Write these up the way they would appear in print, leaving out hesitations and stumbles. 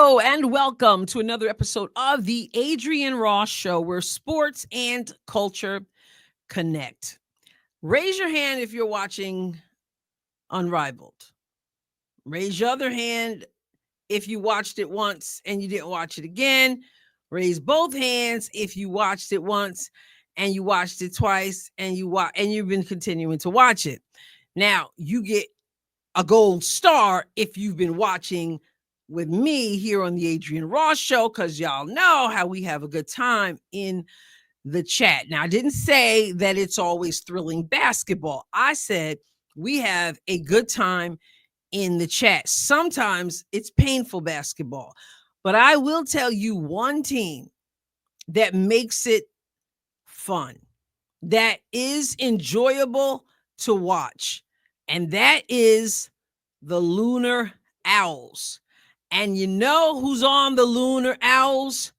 Hello and welcome to another episode of the Adrienne Ross Show, where sports and culture connect. Raise your hand if you're watching Unrivaled. Raise your other hand if you watched it once and you didn't watch it again. Raise both hands if you watched it once and you watched it twice and you've been continuing to watch it. Now, you get a gold star if you've been watching with me here on the Adrienne Ross Show, because y'all know how we have a good time in the chat. Now, I didn't say that it's always thrilling basketball. I said we have a good time in the chat. Sometimes it's painful basketball, but I will tell you one team that makes it fun, that is enjoyable to watch, and that is the Lunar Owls. And you know who's on the Lunar Owls?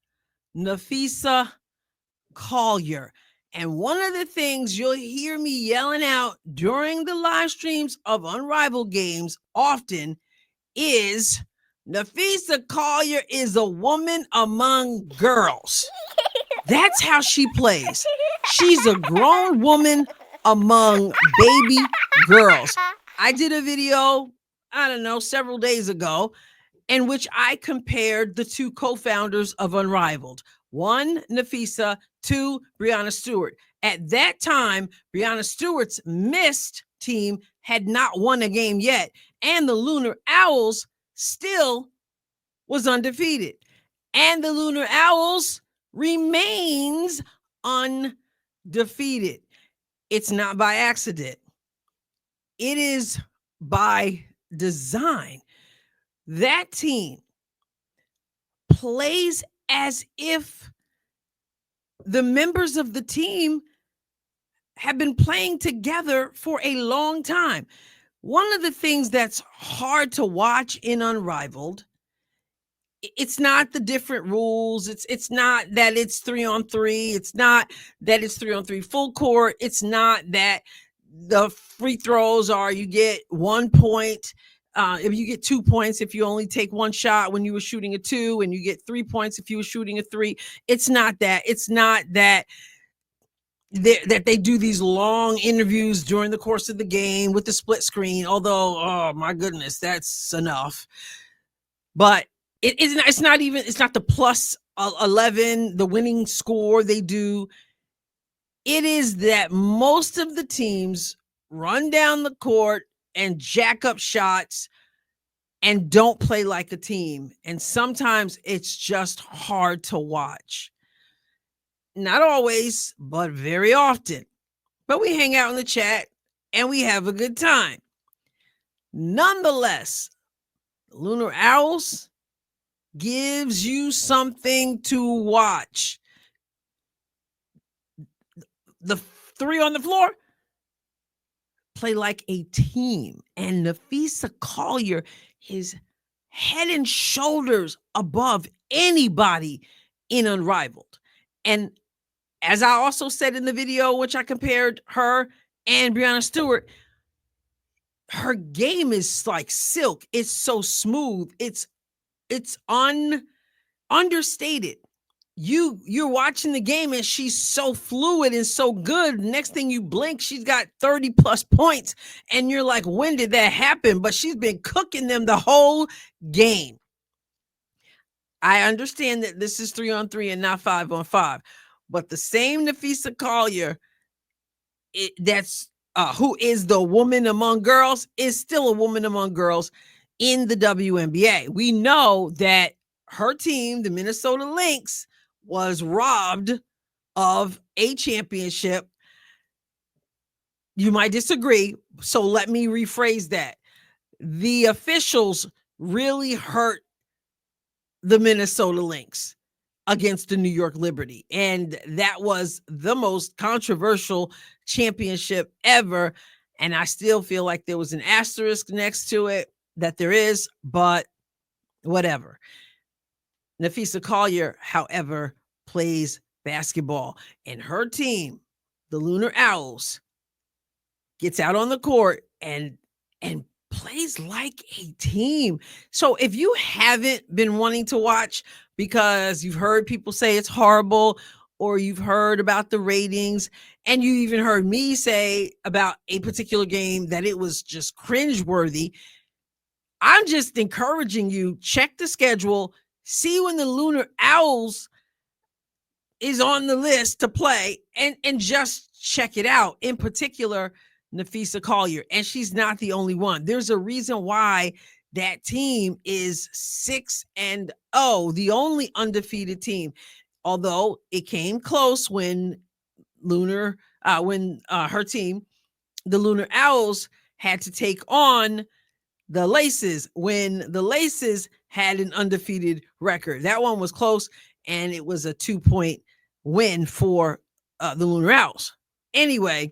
Napheesa Collier. And one of the things you'll hear me yelling out during the live streams of Unrivaled games often is Napheesa Collier is a woman among girls. That's how she plays. She's a grown woman among baby girls. I did a video, I don't know, several days ago, in which I compared the two co-founders of Unrivaled. One, Napheesa, two, Breanna Stewart. At that time, Breanna Stewart's missed team had not won a game yet, and the Lunar Owls still was undefeated. And the Lunar Owls remains undefeated. It's not by accident. It is by design. That team plays as if the members of the team have been playing together for a long time. One of the things that's hard to watch in Unrivaled, it's not the different rules. It's not that it's 3-on-3. It's not that it's 3-on-3 full court. It's not that the free throws are you get 1 point. If you get 2 points, if you only take one shot when you were shooting a 2, and you get 3 points if you were shooting a 3. It's not that. It's not that they do these long interviews during the course of the game with the split screen. Although, oh my goodness, that's enough. But it's not the plus 11, the winning score they do. It is that most of the teams run down the court and jack up shots and don't play like a team. And sometimes it's just hard to watch. Not always, but very often. But we hang out in the chat and we have a good time. Nonetheless, Lunar Owls gives you something to watch. The three on the floor play like a team, and Napheesa Collier is head and shoulders above anybody in Unrivaled. And as I also said in the video, which I compared her and Breanna Stewart, her game is like silk. It's so smooth. It's understated. You're watching the game and she's so fluid and so good. Next thing you blink, she's got 30 plus points. And you're like, when did that happen? But she's been cooking them the whole game. I understand that this is 3-on-3 and not 5-on-5. But the same Napheesa Collier, who is the woman among girls, is still a woman among girls in the WNBA. We know that her team, the Minnesota Lynx, was robbed of a championship. You might disagree, so let me rephrase that. The officials really hurt the Minnesota Lynx against the New York Liberty, and that was the most controversial championship ever, and I still feel like there was an asterisk next to it, that there is, but whatever. Napheesa Collier, however, plays basketball, and her team, the Lunar Owls, gets out on the court and plays like a team. So if you haven't been wanting to watch because you've heard people say it's horrible, or you've heard about the ratings, and you even heard me say about a particular game that it was just cringeworthy, I'm just encouraging you, check the schedule, see when the Lunar Owls is on the list to play, and just check it out. In particular, Napheesa Collier, and she's not the only one. There's a reason why that team is 6-0, the only undefeated team. Although it came close when her team, the Lunar Owls, had to take on the Laces when the Laces had an undefeated record. That one was close, and it was a 2-point win for the Lunar Owls. Anyway,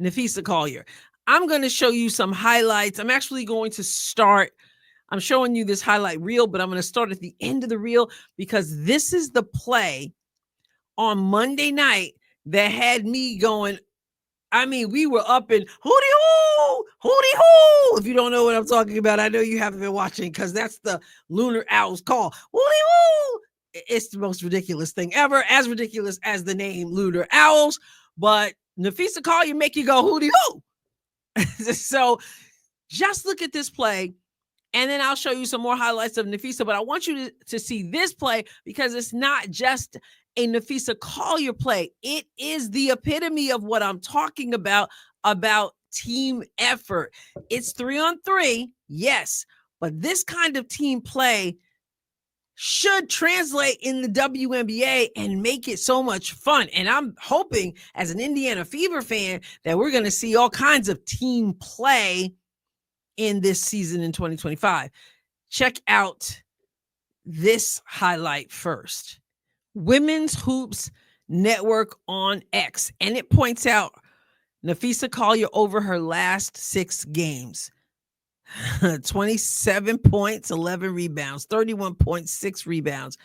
Napheesa Collier. I'm going to show you some highlights. I'm actually going to start. I'm showing you this highlight reel, but I'm going to start at the end of the reel because this is the play on Monday night that had me going. I mean, we were up in hootie hoo. If you don't know what I'm talking about, I know you haven't been watching because that's the Lunar Owls call. Hootie hoo. It's the most ridiculous thing ever, as ridiculous as the name Lunar Owls. But Napheesa Collier make you go hootie hoo. So just look at this play, and then I'll show you some more highlights of Napheesa. But I want you to see this play because it's not just a Napheesa Collier play. It is the epitome of what I'm talking about team effort. It's 3-on-3, yes, but this kind of team play should translate in the WNBA and make it so much fun. And I'm hoping, as an Indiana Fever fan, that we're going to see all kinds of team play in this season in 2025. Check out this highlight first. Women's Hoops Network on X, and it points out Napheesa Collier over her last 6 games. 27 points, 11 rebounds, 31.6 rebounds.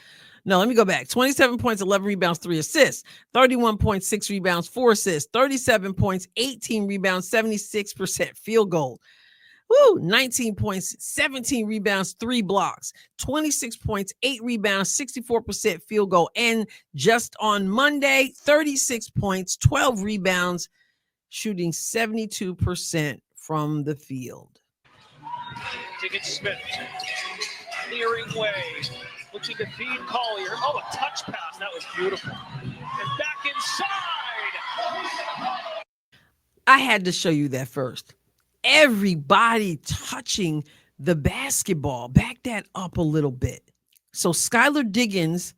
No, let me go back. 27 points, 11 rebounds, 3 assists, 31.6 rebounds, 4 assists, 37 points, 18 rebounds, 76% field goal. 19 points, 17 rebounds, 3 blocks, 26 points, 8 rebounds, 64% field goal. And just on Monday, 36 points, 12 rebounds, shooting 72% from the field. Diggins Smith, clearing way, looking to feed Collier. Oh, a touch pass. That was beautiful. And back inside. I had to show you that first. Everybody touching the basketball. Back that up a little bit. So Skylar Diggins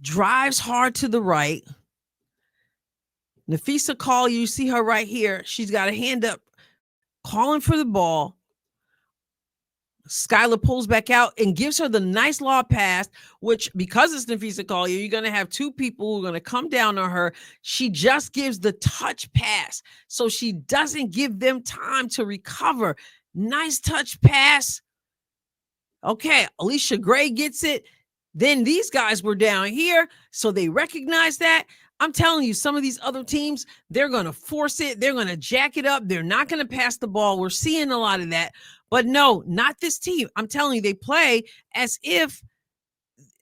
drives hard to the right. Napheesa Collier, you see her right here. She's got a hand up, calling for the ball. Skylar pulls back out and gives her the nice lob pass, which, because it's Napheesa Collier, you're going to have 2 people who are going to come down on her. She just gives the touch pass, so she doesn't give them time to recover. Nice touch pass. Okay, Alicia Gray gets it. Then these guys were down here, so they recognize that. I'm telling you, some of these other teams, they're going to force it. They're going to jack it up. They're not going to pass the ball. We're seeing a lot of that. But no, not this team. I'm telling you, they play as if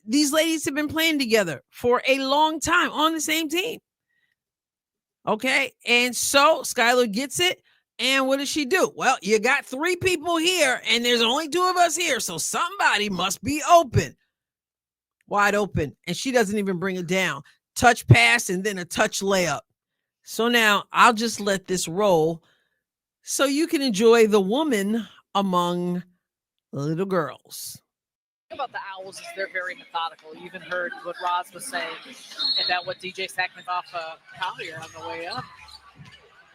these ladies have been playing together for a long time on the same team. Okay, and so Skylar gets it. And what does she do? Well, you got 3 people here, and there's only 2 of us here, so somebody must be open. Wide open, and she doesn't even bring it down. Touch pass and then a touch layup. So now I'll just let this roll so you can enjoy the woman among little girls. About the Owls is they're very methodical. You even heard what Roz was saying about what DJ Sackman off Collier on the way up.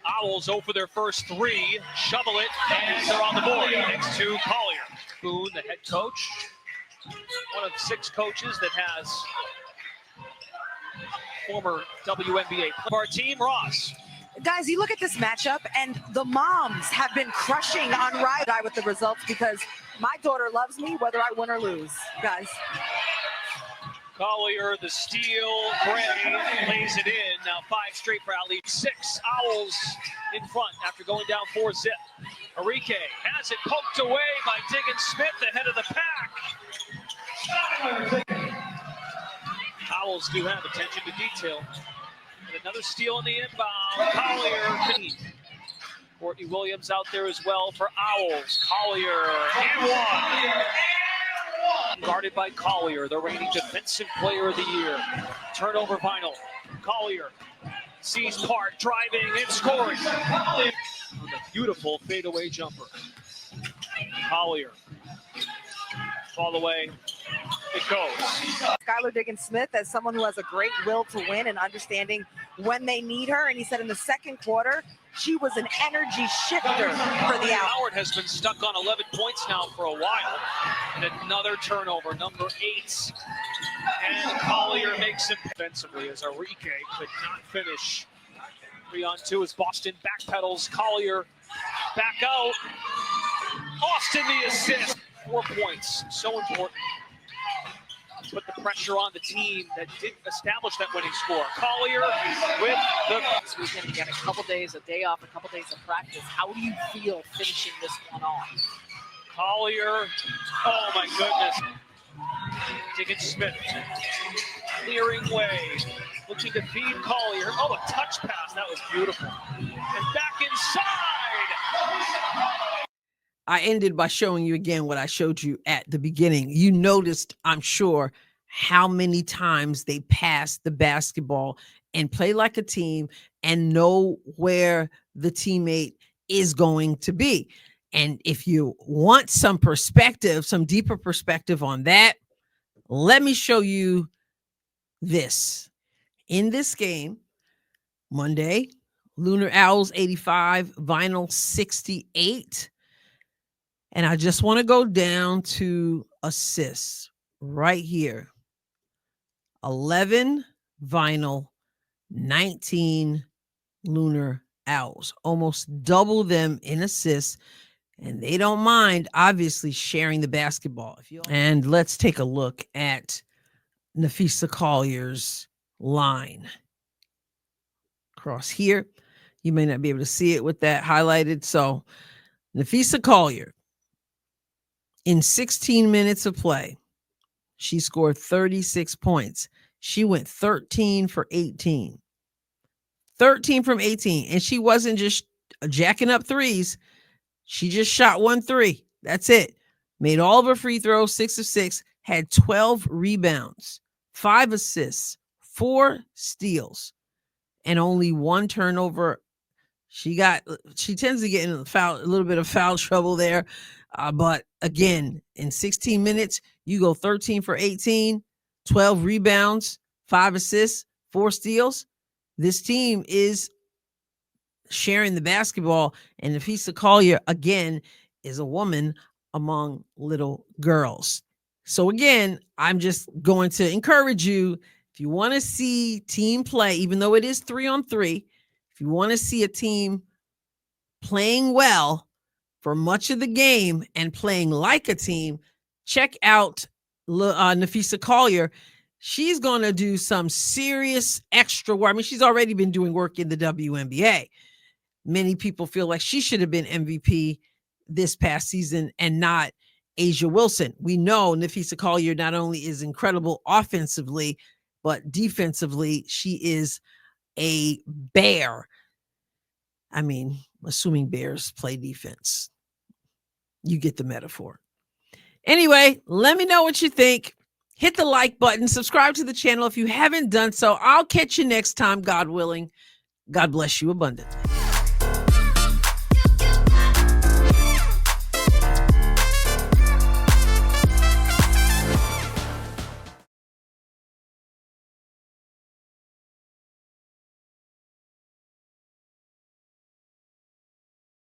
Owls 0 for their first 3, shovel it, and they're on the board. Next to Collier. Boone, the head coach, one of 6 coaches that has former WNBA player of our team, Ross. Guys, you look at this matchup, and the moms have been crushing Unrivaled with the results because my daughter loves me whether I win or lose, guys. Collier, the steal, Gray lays it in. Now 5 straight for Ali. 6 Owls in front after going down 4-zip. Enrique has it poked away by Diggins Smith, ahead of the pack. Owls do have attention to detail. And another steal in the inbound. Collier. Courtney Williams out there as well for Owls. Collier and one. Guarded by Collier, the reigning defensive player of the year. Turnover vinyl. Collier sees Park driving and scoring. A beautiful fadeaway jumper. Collier. All the way it goes. Skylar Diggins Smith as someone who has a great will to win and understanding when they need her. And he said in the second quarter, she was an energy shifter for the Owls. Howard has been stuck on 11 points now for a while. And another turnover, number 8. And Collier makes it defensively as Enrique could not finish. 3-on-2 as Boston backpedals. Collier back out. Austin the assist. 4 points, so important. Put the pressure on the team that didn't establish that winning score. Collier with the This weekend, again, a couple days, a day off, a couple days of practice. How do you feel finishing this one off? Collier. Oh my goodness. Diggins Smith clearing way, looking to feed Collier. Oh, a touch pass. That was beautiful. And back inside. I ended by showing you again what I showed you at the beginning. You noticed, I'm sure, how many times they pass the basketball and play like a team and know where the teammate is going to be. And if you want some perspective, some deeper perspective on that, let me show you this. In this game, Monday, Lunar Owls 85, Vinyl 68. And I just want to go down to assists right here. 11 Vinyl, 19 Lunar Owls. Almost double them in assists. And they don't mind, obviously, sharing the basketball. And let's take a look at Napheesa Collier's line. Across here. You may not be able to see it with that highlighted. So Napheesa Collier, in 16 minutes of play, she scored 36 points. She went 13 for 18. 13 from 18. And she wasn't just jacking up threes. She just shot 1 3. That's it. Made all of her free throws, 6 of 6. Had 12 rebounds, 5 assists, 4 steals, and only 1 turnover. She tends to get in a little bit of foul trouble there. But again, in 16 minutes, you go 13 for 18, 12 rebounds, 5 assists, 4 steals. This team is sharing the basketball, and Napheesa Collier, again, is a woman among little girls. So again, I'm just going to encourage you, if you want to see team play, even though it is 3-on-3, if you want to see a team playing well for much of the game and playing like a team, check out Napheesa Collier. She's going to do some serious extra work. I mean, she's already been doing work in the WNBA. Many people feel like she should have been MVP this past season and not Asia Wilson. We know Napheesa Collier not only is incredible offensively, but defensively, she is a bear. I mean, assuming bears play defense. You get the metaphor. Anyway, let me know what you think. Hit the like button. Subscribe to the channel if you haven't done so. I'll catch you next time, God willing. God bless you abundantly.